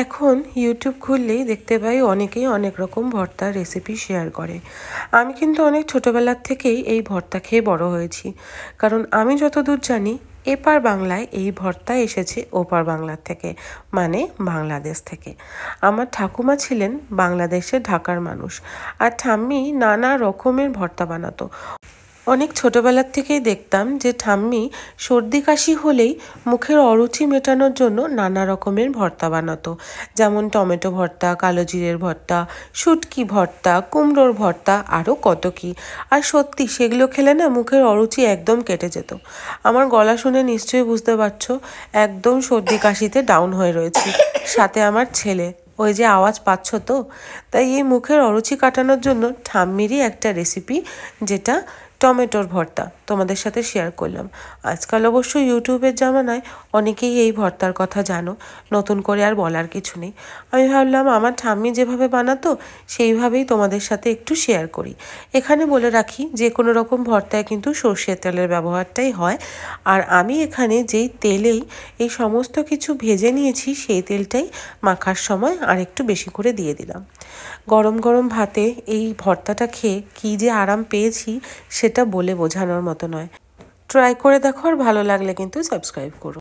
এখন ইউটিউব খুললেই দেখতে পাই অনেকেই অনেক রকম ভর্তার রেসিপি শেয়ার করে। আমি কিন্তু অনেক ছোটোবেলার থেকেই এই ভর্তা খেয়ে বড় হয়েছি, কারণ আমি যতদূর জানি এপার বাংলায় এই ভর্তা এসেছে ওপার বাংলার থেকে, মানে বাংলাদেশ থেকে। আমার ঠাকুমা ছিলেন বাংলাদেশের ঢাকার মানুষ, আর ঠাম্মি নানা রকমের ভর্তা বানাতো। অনেক ছোটোবেলার থেকেই দেখতাম যে ঠাম্মি সর্দি কাশি হলেই মুখের অরুচি মেটানোর জন্য নানা রকমের ভর্তা বানাতো, যেমন টমেটো ভর্তা, কালো জিরের ভর্তা, শুটকি ভর্তা, কুমড়োর ভর্তা, আরও কত কী। আর সত্যি সেগুলো খেলে না মুখের অরুচি একদম কেটে যেত। আমার গলা শুনে নিশ্চয়ই বুঝতে পারছো একদম সর্দি কাশিতে ডাউন হয়ে রয়েছি, সাথে আমার ছেলে। ওই যে আওয়াজ পাচ্ছ তো? তাই এই মুখের অরুচি কাটানোর জন্য ঠাম্মিরই একটা রেসিপি, যেটা টমেটোর ভর্তা, তোমাদের সাথে শেয়ার করলাম। আজকাল অবশ্য ইউটিউবের জামানায় অনেকেই এই ভর্তার কথা জানো, নতুন করে আর বলার কিছু নেই। আমি ভাবলাম আমার ঠাম্মি যেভাবে বানাতো সেইভাবেই তোমাদের সাথে একটু শেয়ার করি। এখানে বলে রাখি, যে কোনো রকম ভর্তায় কিন্তু সর্ষের তেলের ব্যবহারটাই হয়। আর আমি এখানে যেই তেলেই এই সমস্ত কিছু ভেজে নিয়েছি সেই তেলটাই মাখার সময় আর একটু বেশি করে দিয়ে দিলাম। গরম গরম ভাতে এই ভর্তাটা খেয়ে কী যে আরাম পেয়েছি সেটা বলে বোঝানোর মতো নয়। ট্রাই করে দেখো, আর ভালো লাগলে কিন্তু সাবস্ক্রাইব করো।